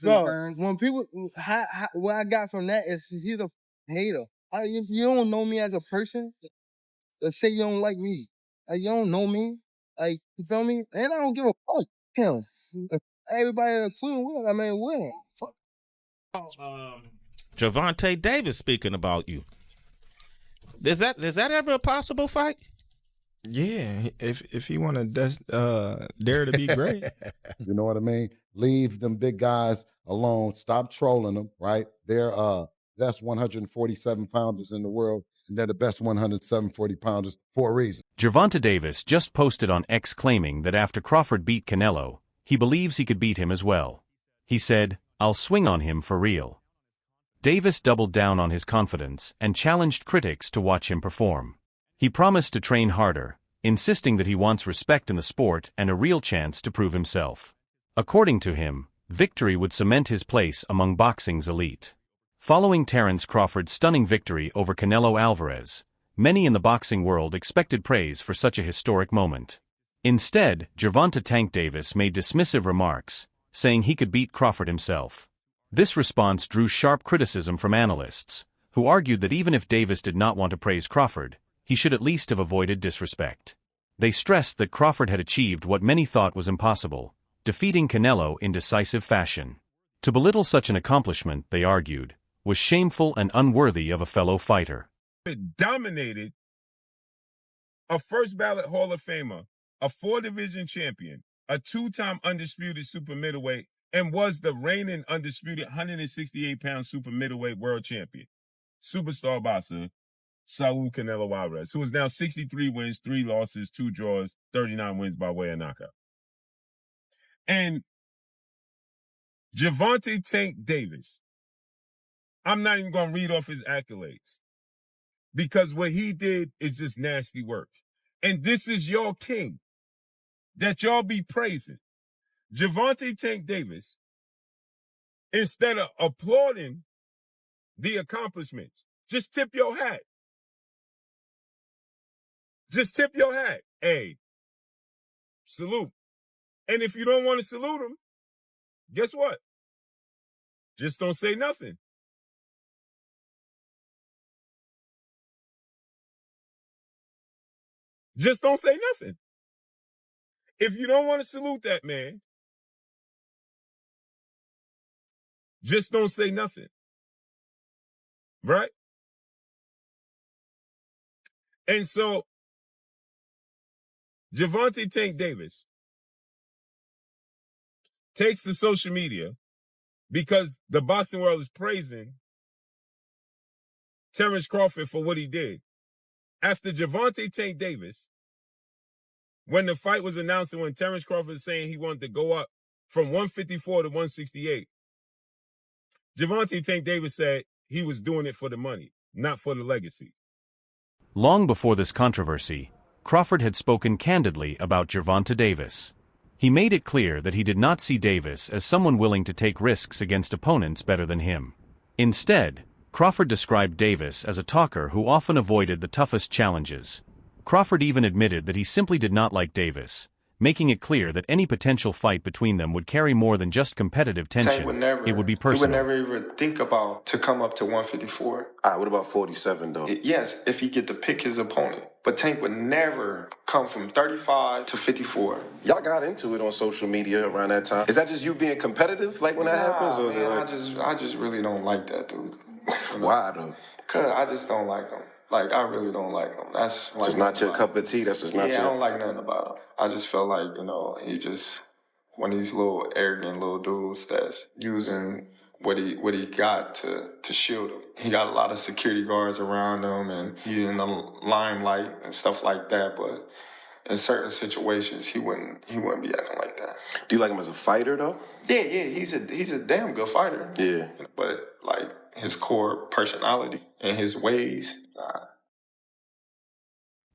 Bro, when people, what I got from that is he's a hater. If you don't know me as a person, say you don't like me. You don't know me. You feel me? And I don't give a fuck. Him. Everybody including Will. I mean, Will. Fuck. Gervonta Davis speaking about you. Is that ever a possible fight? Yeah, if he want to dare to be great. You know what I mean? Leave them big guys alone. Stop trolling them, right? They're best 147 pounders in the world, and they're the best 140 pounders for a reason. Gervonta Davis just posted on X claiming that after Crawford beat Canelo, he believes he could beat him as well. He said, "I'll swing on him for real." Davis doubled down on his confidence and challenged critics to watch him perform. He promised to train harder, insisting that he wants respect in the sport and a real chance to prove himself. According to him, victory would cement his place among boxing's elite. Following Terence Crawford's stunning victory over Canelo Alvarez, many in the boxing world expected praise for such a historic moment. Instead, Gervonta "Tank" Davis made dismissive remarks, saying he could beat Crawford himself. This response drew sharp criticism from analysts, who argued that even if Davis did not want to praise Crawford, he should at least have avoided disrespect. They stressed that Crawford had achieved what many thought was impossible, defeating Canelo in decisive fashion. To belittle such an accomplishment, they argued, was shameful and unworthy of a fellow fighter. It dominated a first ballot Hall of Famer, a 4-division champion, a 2-time undisputed super middleweight, and was the reigning undisputed 168-pound super middleweight world champion. Superstar boxer Saul Canelo Alvarez, who is now 63 wins, 3 losses, 2 draws, 39 wins by way of knockout. And Gervonta "Tank" Davis, I'm not even going to read off his accolades, because what he did is just nasty work. And this is your king that y'all be praising. Gervonta "Tank" Davis, instead of applauding the accomplishments, just tip your hat. Just tip your hat. Hey, salute. And if you don't want to salute him, guess what? Just don't say nothing. Just don't say nothing. If you don't want to salute that man, just don't say nothing. Right? And so, Gervonta "Tank" Davis takes to social media because the boxing world is praising Terence Crawford for what he did. After Gervonta "Tank" Davis, when the fight was announced and when Terence Crawford was saying he wanted to go up from 154 to 168, Gervonta "Tank" Davis said he was doing it for the money, not for the legacy. Long before this controversy, Crawford had spoken candidly about Gervonta Davis. He made it clear that he did not see Davis as someone willing to take risks against opponents better than him. Instead, Crawford described Davis as a talker who often avoided the toughest challenges. Crawford even admitted that he simply did not like Davis, making it clear that any potential fight between them would carry more than just competitive tension. It would be personal. He would never even think about to come up to 154. What about 47, though? Yes, if he get to pick his opponent. But Tank would never come from 35 to 54. Y'all got into it on social media around that time. Is that just you being competitive, like when that happens? Or is it like... I just really don't like that dude. Why, though? Because I just don't like him. Like, I really don't like him. That's like just not your cup of tea. That's just not your... Yeah, I don't like nothing about him. I just felt like, he just one of these little arrogant little dudes that's using what he got to shield him. He got a lot of security guards around him, and he's in the limelight and stuff like that. But in certain situations, he wouldn't be acting like that. Do you like him as a fighter, though? Yeah, he's a damn good fighter. Yeah, but like his core personality and his ways.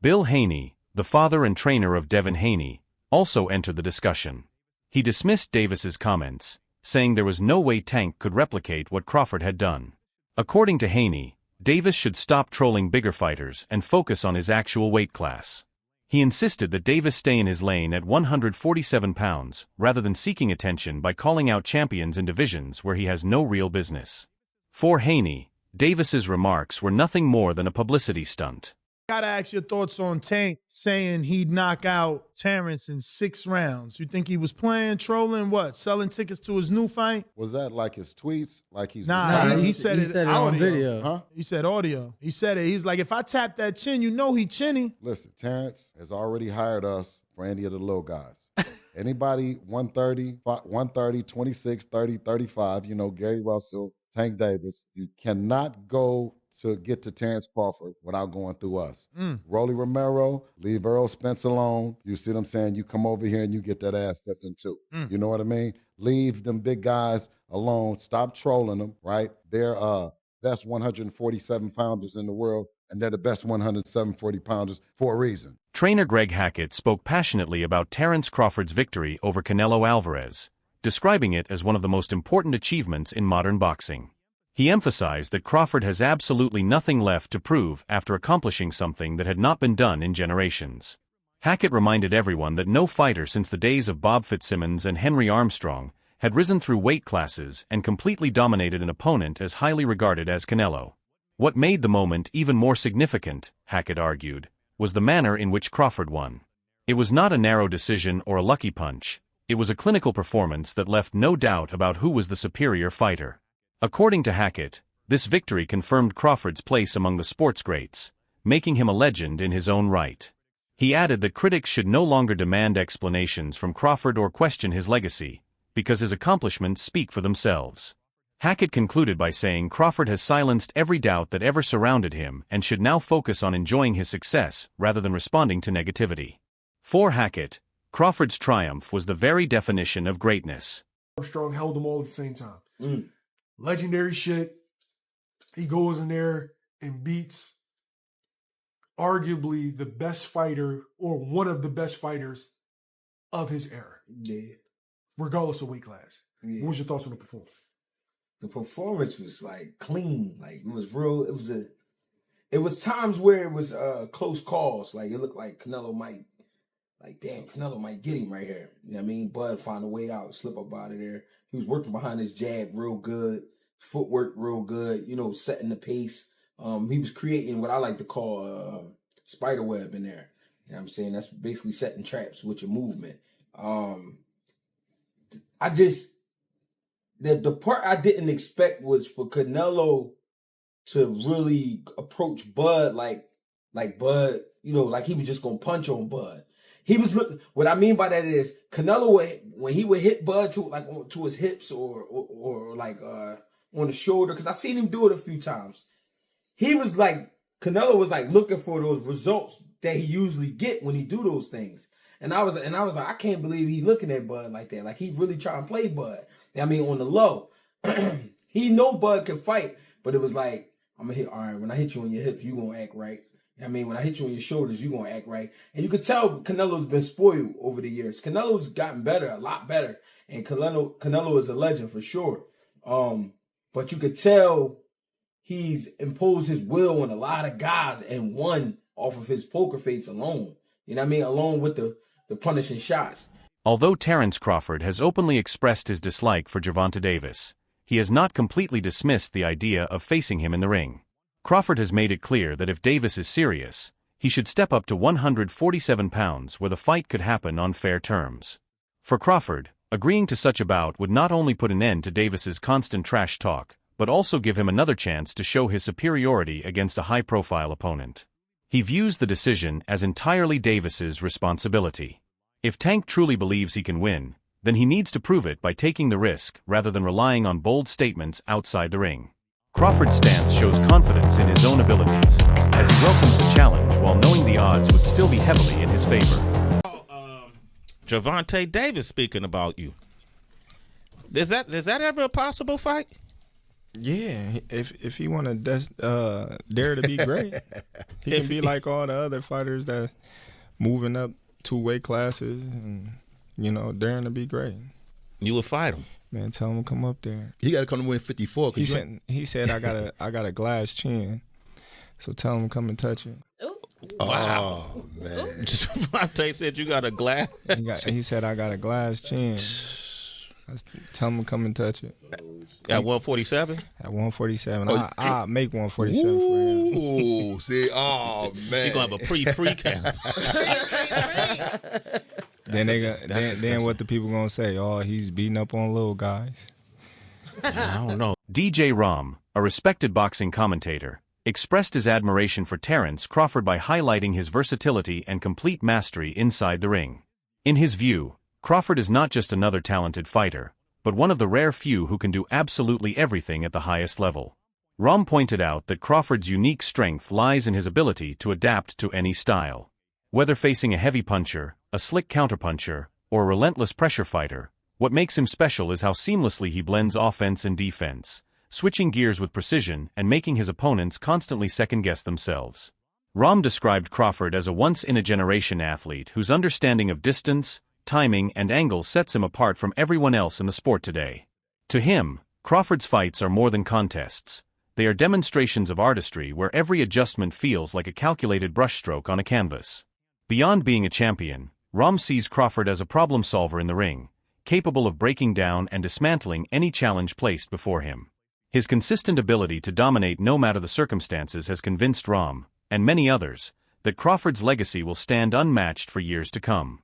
Bill Haney, the father and trainer of Devin Haney, also entered the discussion. He dismissed Davis's comments, saying there was no way Tank could replicate what Crawford had done. According to Haney, Davis should stop trolling bigger fighters and focus on his actual weight class. He insisted that Davis stay in his lane at 147 pounds, rather than seeking attention by calling out champions in divisions where he has no real business. For Haney, Davis's remarks were nothing more than a publicity stunt. Gotta ask your thoughts on Tank saying he'd knock out Terence in 6 rounds. You think he was playing, trolling, what? Selling tickets to his new fight? Was that like his tweets? Like he's Nah, he said it on audio. video. Huh? He said audio. He said it. He's like, if I tap that chin, you know he chinny. Listen, Terence has already hired us for any of the little guys. Anybody 130, 26, 30, 35, you know, Gary Russell, Tank Davis, you cannot go to get to Terence Crawford without going through us. Rolly Romero, leave Earl Spence alone. You see what I'm saying? You come over here and you get that ass stepped in too. You know what I mean? Leave them big guys alone. Stop trolling them, right? They're best 147 pounders in the world, and they're the best 140 pounders for a reason. Trainer Greg Hackett spoke passionately about Terence Crawford's victory over Canelo Alvarez, describing it as one of the most important achievements in modern boxing. He emphasized that Crawford has absolutely nothing left to prove after accomplishing something that had not been done in generations. Hackett reminded everyone that no fighter since the days of Bob Fitzsimmons and Henry Armstrong had risen through weight classes and completely dominated an opponent as highly regarded as Canelo. What made the moment even more significant, Hackett argued, was the manner in which Crawford won. It was not a narrow decision or a lucky punch. It was a clinical performance that left no doubt about who was the superior fighter. According to Hackett, this victory confirmed Crawford's place among the sports greats, making him a legend in his own right. He added that critics should no longer demand explanations from Crawford or question his legacy, because his accomplishments speak for themselves. Hackett concluded by saying Crawford has silenced every doubt that ever surrounded him and should now focus on enjoying his success rather than responding to negativity. For Hackett, Crawford's triumph was the very definition of greatness. Armstrong held them all at the same time. Legendary shit. He goes in there and beats arguably the best fighter or one of the best fighters of his era. Yeah. Regardless of weight class. Yeah. What was your thoughts on the performance? The performance was like clean. Like it was real. It was times where it was close calls. Like it looked like Canelo might, like damn, Canelo might get him right here. You know what I mean? Bud find a way out, slip up out of there. He was working behind his jab real good, footwork real good, you know, setting the pace. He was creating what I like to call spider web in there. You know what I'm saying? That's basically setting traps with your movement. The part I didn't expect was for Canelo to really approach Bud like Bud, you know, like he was just gonna punch on Bud. He was looking. What I mean by that is Canelo when he would hit Bud to his hips or like on the shoulder, because I seen him do it a few times. He was like Canelo was like looking for those results that he usually get when he do those things. And I was like, I can't believe he looking at Bud like that. Like he really trying to play Bud. I mean, on the low, he know Bud can fight, but it was like, I'm gonna hit. All right, when I hit you on your hips, you gonna act right. I mean, when I hit you on your shoulders, you gonna act right. And you could tell Canelo's been spoiled over the years. Canelo's gotten better, a lot better, and Canelo is a legend for sure. But you could tell he's imposed his will on a lot of guys and won off of his poker face alone. You know what I mean? Along with the punishing shots. Although Terence Crawford has openly expressed his dislike for Gervonta Davis, he has not completely dismissed the idea of facing him in the ring. Crawford has made it clear that if Davis is serious, he should step up to 147 pounds where the fight could happen on fair terms. For Crawford, agreeing to such a bout would not only put an end to Davis's constant trash talk, but also give him another chance to show his superiority against a high-profile opponent. He views the decision as entirely Davis's responsibility. If Tank truly believes he can win, then he needs to prove it by taking the risk rather than relying on bold statements outside the ring. Crawford's stance shows confidence in his own abilities, as he welcomes the challenge while knowing the odds would still be heavily in his favor. Gervonta Davis speaking about you. Is that ever a possible fight? Yeah, if he want to dare to be great, he can be like all the other fighters that's moving up 2 weight classes and, you know, daring to be great. You would fight him. Man, tell him to come up there. He got to come to win 54. He said I got a glass chin, so tell him to come and touch it. Wow. Oh, man. Gervonta said you got a glass. He said I got a glass chin. Tell him to come and touch it. At 147? At 147. Oh, I'll make 147 for him. Ooh, see, oh, man. You're going to have a pre-camp. Then what the people going to say? Oh, he's beating up on little guys. I don't know. DJ Rom, a respected boxing commentator, expressed his admiration for Terence Crawford by highlighting his versatility and complete mastery inside the ring. In his view, Crawford is not just another talented fighter, but one of the rare few who can do absolutely everything at the highest level. Rom pointed out that Crawford's unique strength lies in his ability to adapt to any style. Whether facing a heavy puncher, a slick counterpuncher, or a relentless pressure fighter, what makes him special is how seamlessly he blends offense and defense, switching gears with precision and making his opponents constantly second-guess themselves. Rom described Crawford as a once-in-a-generation athlete whose understanding of distance, timing, and angle sets him apart from everyone else in the sport today. To him, Crawford's fights are more than contests. They are demonstrations of artistry where every adjustment feels like a calculated brushstroke on a canvas. Beyond being a champion, Rom sees Crawford as a problem solver in the ring, capable of breaking down and dismantling any challenge placed before him. His consistent ability to dominate no matter the circumstances has convinced Rom, and many others, that Crawford's legacy will stand unmatched for years to come.